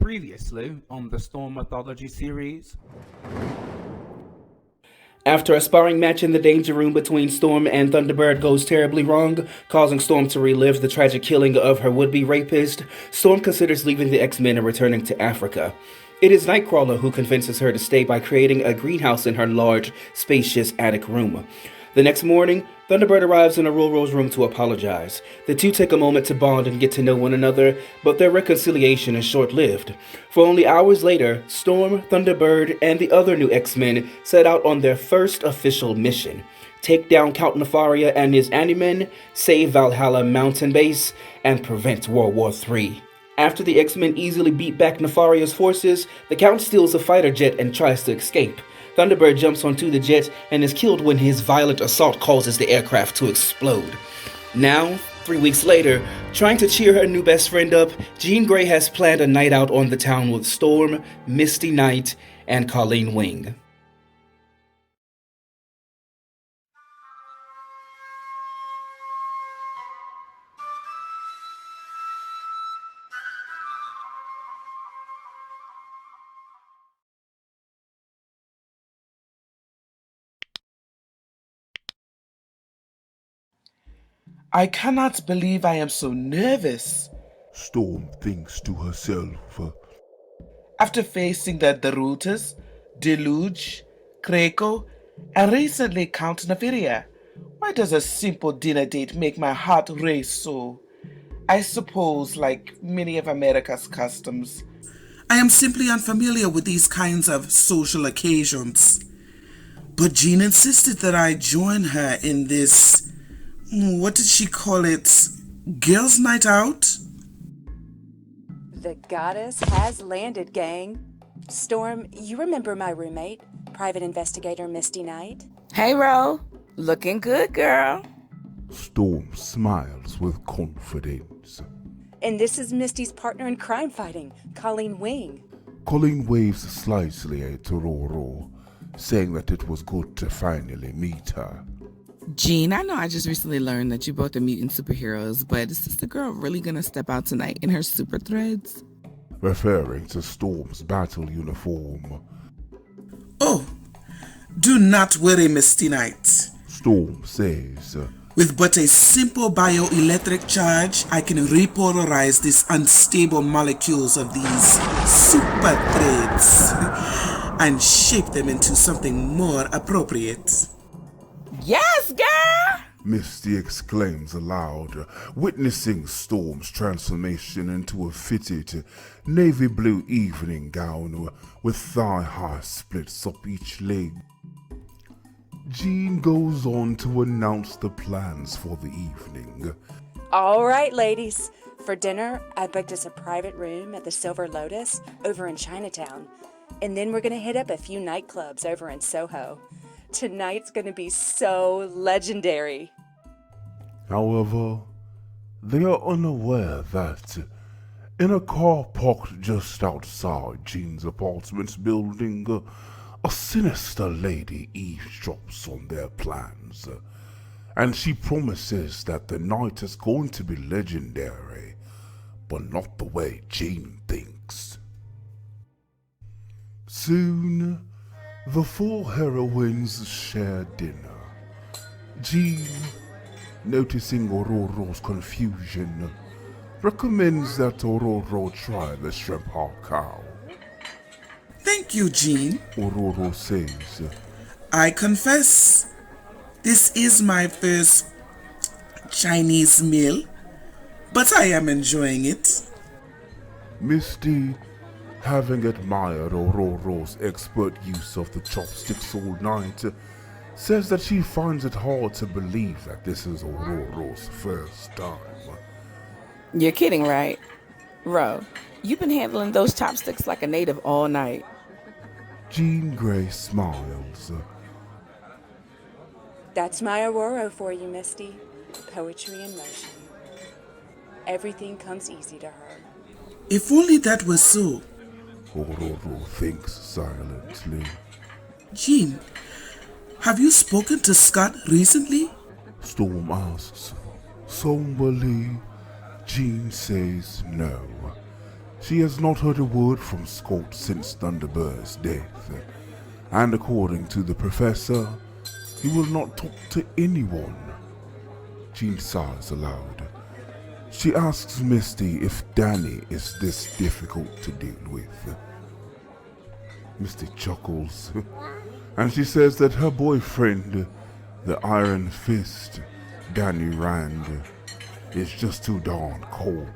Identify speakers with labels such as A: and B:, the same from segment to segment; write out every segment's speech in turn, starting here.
A: Previously on the Storm Mythology series.
B: After a sparring match in the danger room between Storm and Thunderbird goes terribly wrong, causing Storm to relive the tragic killing of her would-be rapist, Storm considers leaving the X-Men and returning to Africa. It is Nightcrawler who convinces her to stay by creating a greenhouse in her large, spacious attic room. The next morning, Thunderbird arrives in Ororo's room to apologize. The two take a moment to bond and get to know one another, but their reconciliation is short-lived. For only hours later, Storm, Thunderbird, and the other new X-Men set out on their first official mission. Take down Count Nefaria and his Animen, save Valhalla Mountain Base, and prevent World War III. After the X-Men easily beat back Nefaria's forces, the Count steals a fighter jet and tries to escape. Thunderbird jumps onto the jet and is killed when his violent assault causes the aircraft to explode. Now, 3 weeks later, trying to cheer her new best friend up, Jean Grey has planned a night out on the town with Storm, Misty Knight, and Colleen Wing.
C: I cannot believe I am so nervous.
D: Storm thinks to herself.
C: After facing the Derutas, Deluge, Krakow, and recently Count Nefaria, why does a simple dinner date make my heart race so? I suppose, like many of America's customs, I am simply unfamiliar with these kinds of social occasions. But Jean insisted that I join her in this, what did she call it? Girls' night out?
E: The goddess has landed, gang. Storm, you remember my roommate, Private Investigator Misty Knight?
F: Hey, Ro. Looking good, girl.
D: Storm smiles with confidence.
E: And this is Misty's partner in crime fighting, Colleen Wing.
D: Colleen waves slightly at Ororo, saying that it was good to finally meet her.
F: Jean, I know I just recently learned that you both are mutant superheroes, but is this the girl really gonna step out tonight in her super threads?
D: Referring to Storm's battle uniform.
C: Oh, do not worry, Misty Knight.
D: Storm says.
C: With but a simple bioelectric charge, I can repolarize these unstable molecules of these super threads and shape them into something more appropriate.
F: Yes, girl!
D: Misty exclaims aloud, witnessing Storm's transformation into a fitted navy blue evening gown with thigh-high splits up each leg. Jean goes on to announce the plans for the evening.
E: All right, ladies. For dinner, I booked us a private room at the Silver Lotus over in Chinatown. And then we're going to hit up a few nightclubs over in Soho. Tonight's gonna be so legendary.
D: However, they are unaware that in a car parked just outside Jean's apartment building, a sinister lady eavesdrops on their plans, and she promises that the night is going to be legendary, but not the way Jean thinks. Soon, the four heroines share dinner. Jean, noticing Ororo's confusion, recommends that Ororo try the shrimp hao.
C: Thank you, Jean.
D: Ororo says.
C: I confess, this is my first Chinese meal, but I am enjoying it.
D: Misty, having admired Ororo's expert use of the chopsticks all night, says that she finds it hard to believe that this is Ororo's first time.
F: You're kidding, right? Ro, you've been handling those chopsticks like a native all night.
D: Jean Grey smiles.
E: That's my Ororo for you, Misty. Poetry in motion. Everything comes easy to her.
C: If only that were so.
D: Ororo thinks silently.
C: Jean, have you spoken to Scott recently?
D: Storm asks. Somberly, Jean says no. She has not heard a word from Scott since Thunderbird's death, and according to the professor, he will not talk to anyone. Jean sighs aloud. She asks Misty if Danny is this difficult to deal with. Misty chuckles, and she says that her boyfriend, the Iron Fist, Danny Rand, is just too darn calm.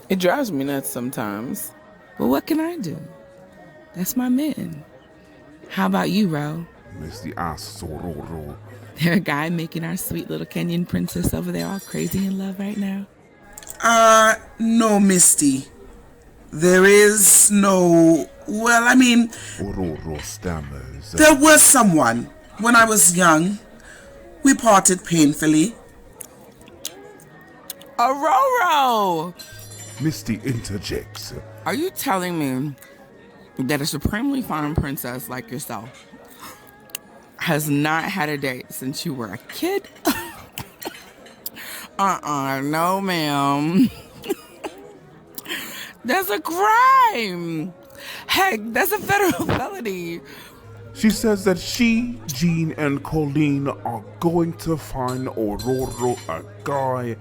F: It drives me nuts sometimes. But what can I do? That's my man. How about you, Ro?
D: Misty asks Ororo.
F: There a guy making our sweet little Kenyan princess over there all crazy in love right now?
C: No, Misty. There is no... Well, I mean...
D: Ororo stammers.
C: There was someone. When I was young. We parted painfully.
F: Ororo!
D: Misty interjects.
F: Are you telling me that a supremely fine princess like yourself has not had a date since you were a kid? No, ma'am. That's a crime. Heck, that's a federal felony.
D: She says that she, Jean, and Colleen are going to find Ororo a guy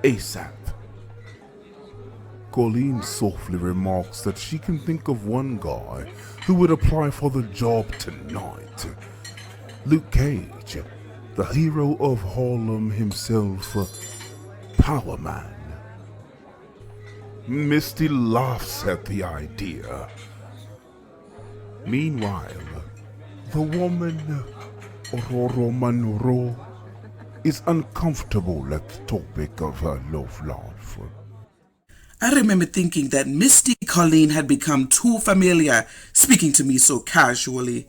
D: ASAP. Colleen softly remarks that she can think of one guy who would apply for the job tonight. Luke Cage, the hero of Harlem himself, Power Man. Misty laughs at the idea. Meanwhile, the woman, Ororo Munroe, is uncomfortable at the topic of her love life.
C: I remember thinking that Misty Colleen had become too familiar, speaking to me so casually.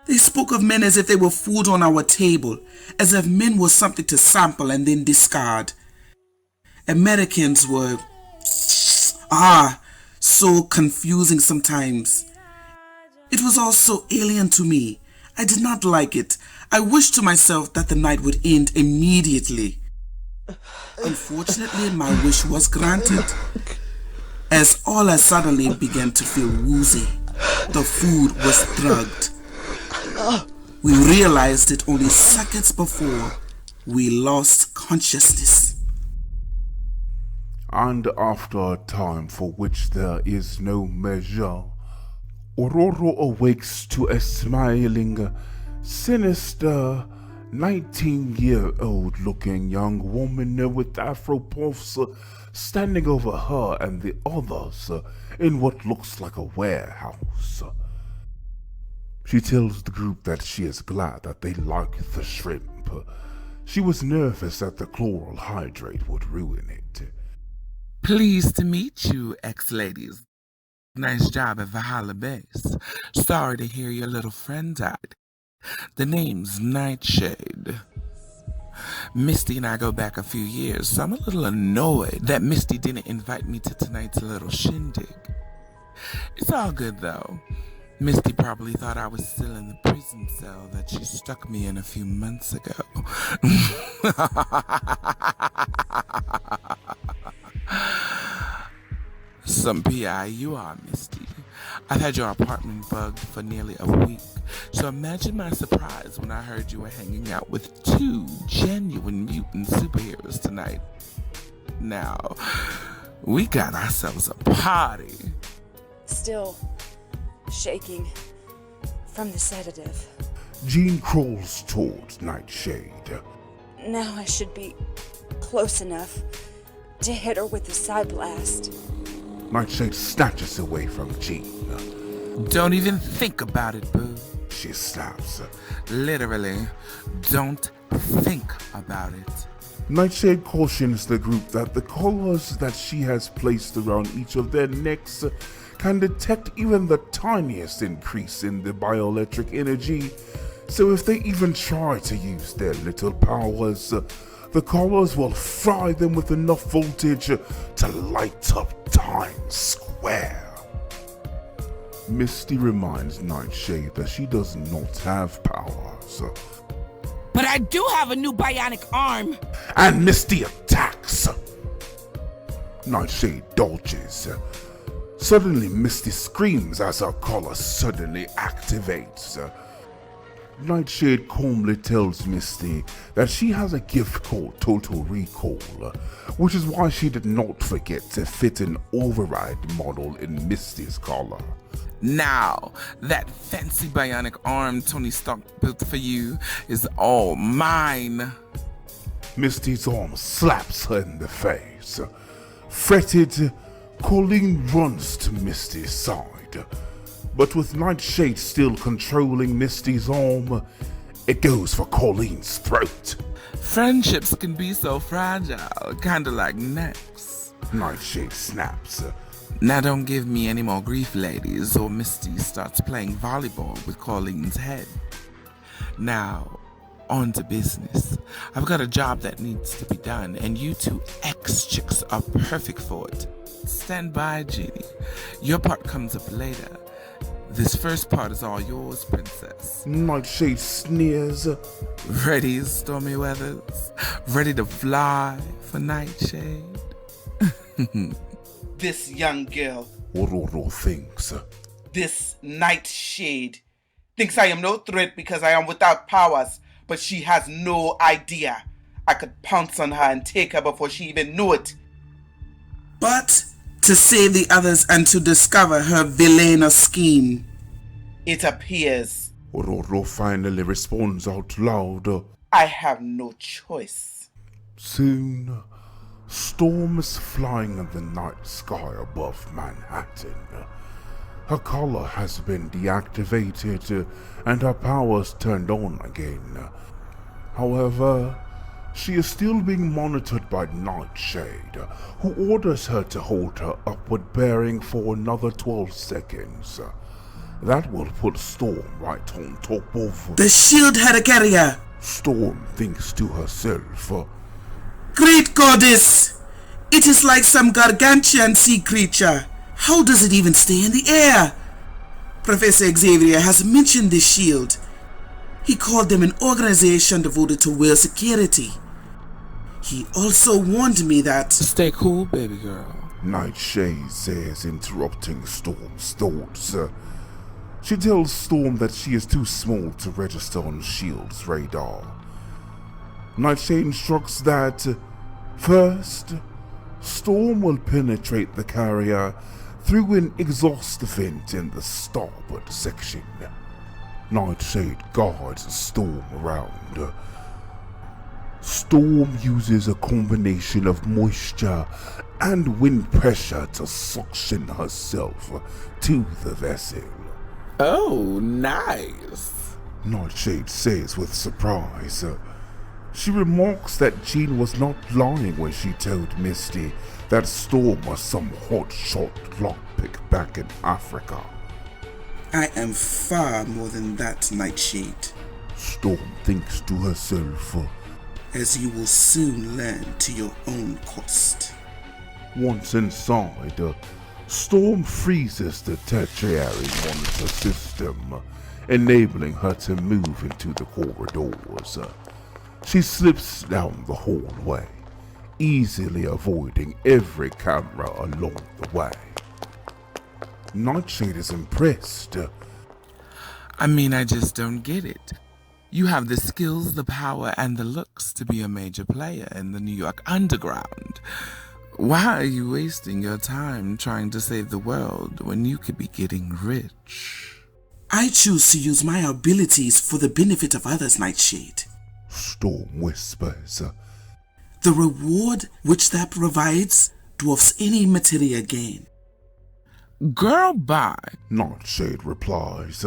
C: They spoke of men as if they were food on our table, as if men were something to sample and then discard. Americans were... so confusing sometimes. It was all so alien to me. I did not like it. I wished to myself that the night would end immediately. Unfortunately, my wish was granted, as all I suddenly began to feel woozy. The food was drugged. We realized it only seconds before we lost consciousness.
D: And after a time for which there is no measure, Ororo awakes to a smiling, sinister, 19-year-old looking young woman with afro puffs standing over her and the others in what looks like a warehouse. She tells the group that she is glad that they like the shrimp. She was nervous that the chloral hydrate would ruin it.
G: Pleased to meet you, ex-ladies. Nice job at Valhalla Base. Sorry to hear your little friend died. The name's Nightshade. Misty and I go back a few years, so I'm a little annoyed that Misty didn't invite me to tonight's little shindig. It's all good, though. Misty probably thought I was still in the prison cell that she stuck me in a few months ago. Some PI you are, Misty. I've had your apartment bugged for nearly a week, so imagine my surprise when I heard you were hanging out with 2 genuine mutant superheroes tonight. Now, we got ourselves a party.
E: Still shaking from the sedative.
D: Jean crawls towards Nightshade.
E: Now I should be close enough to hit her with the side blast.
D: Nightshade snatches away from Jean.
G: Don't even think about it, boo.
D: She snaps.
G: Literally, don't think about it.
D: Nightshade cautions the group that the collars that she has placed around each of their necks can detect even the tiniest increase in the bioelectric energy, so if they even try to use their little powers, the collars will fry them with enough voltage to light up Times Square. Misty reminds Nightshade that she does not have powers.
F: But I do have a new bionic arm.
D: And Misty attacks. Nightshade dodges, Suddenly, Misty screams as her collar suddenly activates. Nightshade calmly tells Misty that she has a gift called Total Recall, which is why she did not forget to fit an override model in Misty's collar.
G: Now, that fancy bionic arm Tony Stark built for you is all mine.
D: Misty's arm slaps her in the face. Fretted, Colleen runs to Misty's side. But with Nightshade still controlling Misty's arm, it goes for Colleen's throat.
G: Friendships can be so fragile, kinda like necks.
D: Nightshade snaps.
G: Now don't give me any more grief, ladies, or Misty starts playing volleyball with Colleen's head. Now, on to business. I've got a job that needs to be done, and you two ex-chicks are perfect for it. Stand by, Jeannie. Your part comes up later. This first part is all yours, princess.
D: Nightshade sneers.
G: Ready, Stormy Weathers? Ready to fly for Nightshade?
C: This young girl,
D: Ororo thinks.
C: this Nightshade, thinks I am no threat because I am without powers, but she has no idea. I could pounce on her and take her before she even knew it. But to save the others and to discover her villainous scheme, it appears
D: Ororo finally responds out loud.
C: I have no choice.
D: Soon, Storm is flying in the night sky above Manhattan. Her collar has been deactivated and her powers turned on again. However, she is still being monitored by Nightshade, who orders her to hold her upward bearing for another 12 seconds. That will put Storm right on top of...
C: The shield carrier.
D: Storm thinks to herself.
C: Great goddess! It is like some gargantuan sea creature. How does it even stay in the air? Professor Xavier has mentioned this shield. He called them an organization devoted to world security. He also warned me that...
G: Stay cool, baby girl.
D: Nightshade says, interrupting Storm's thoughts. She tells Storm that she is too small to register on S.H.I.E.L.D.'s radar. Nightshade instructs that, first, Storm will penetrate the carrier through an exhaust vent in the starboard section. Nightshade guides Storm around. Storm uses a combination of moisture and wind pressure to suction herself to the vessel.
G: Oh, nice.
D: Nightshade says with surprise. She remarks that Jean was not lying when she told Misty that Storm was some hotshot lockpick back in Africa.
C: I am far more than that, Nightshade,
D: Storm thinks to herself.
C: as you will soon learn to your own cost.
D: Once inside, Storm freezes the tertiary monitor system, enabling her to move into the corridors. She slips down the hallway, easily avoiding every camera along the way. Nightshade is impressed.
G: I just don't get it. You have the skills, the power, and the looks to be a major player in the New York underground. Why are you wasting your time trying to save the world when you could be getting rich?
C: I choose to use my abilities for the benefit of others, Nightshade.
D: Storm whispers.
C: The reward which that provides dwarfs any material gain.
G: Girl, bye.
D: Nightshade replies.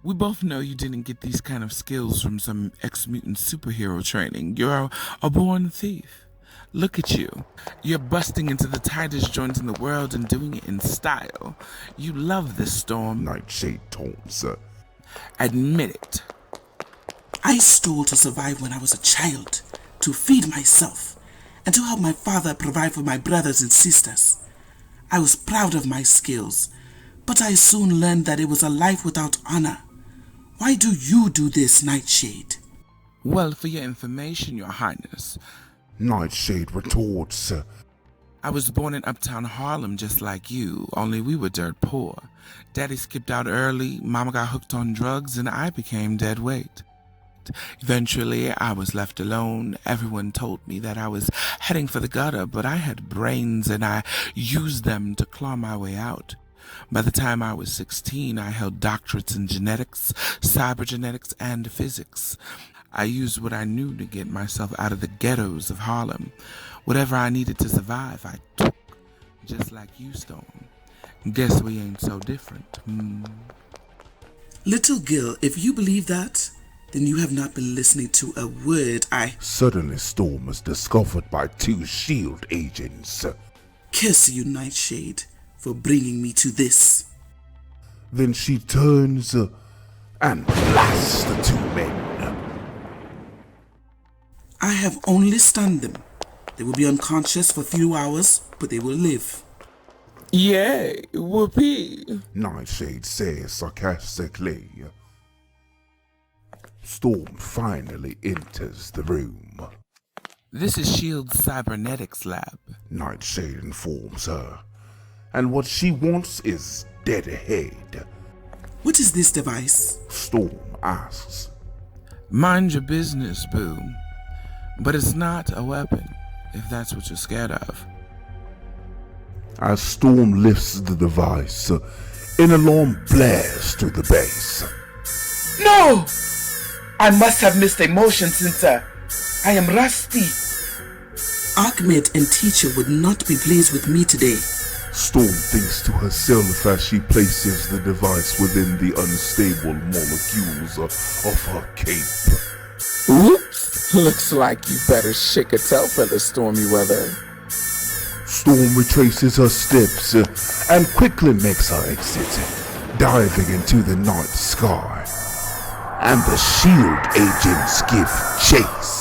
G: We both know you didn't get these kind of skills from some ex-mutant superhero training. You're a born thief. Look at you. You're busting into the tightest joints in the world and doing it in style. You love this, Storm.
D: Nightshade taunts.
G: Admit it.
C: I stole to survive when I was a child, to feed myself, and to help my father provide for my brothers and sisters. I was proud of my skills, but I soon learned that it was a life without honor. Why do you do this, Nightshade?
G: Well, for your information, Your Highness,
D: Nightshade retorts.
G: I was born in uptown Harlem just like you, only we were dirt poor. Daddy skipped out early, Mama got hooked on drugs, and I became dead weight. Eventually, I was left alone. Everyone told me that I was heading for the gutter, but I had brains and I used them to claw my way out. By the time I was 16, I held doctorates in genetics, cybergenetics, and physics. I used what I knew to get myself out of the ghettos of Harlem. Whatever I needed to survive, I took, just like you, Storm. Guess we ain't so different.
H: Little girl, if you believe that, then you have not been listening to a word I...
D: Suddenly, Storm is discovered by 2 SHIELD agents.
H: Curse you, Nightshade, for bringing me to this.
D: Then she turns and blasts the 2 men.
H: I have only stunned them. They will be unconscious for a few hours, but they will live.
G: Yay, whoopee.
D: Nightshade says sarcastically. Storm finally enters the room.
G: This is S.H.I.E.L.D.'s cybernetics lab.
D: Nightshade informs her. And what she wants is dead ahead.
H: What is this device?
D: Storm asks.
G: Mind your business, boo. But it's not a weapon, if that's what you're scared of.
D: As Storm lifts the device, an alarm blares through the base.
C: No! I must have missed a motion sensor. I am rusty.
H: Ahmed and teacher would not be pleased with me today.
D: Storm thinks to herself as she places the device within the unstable molecules of her cape.
G: Oops! Looks like you better shake a tail for the stormy weather.
D: Storm retraces her steps and quickly makes her exit, diving into the night sky. And the SHIELD agents give chase.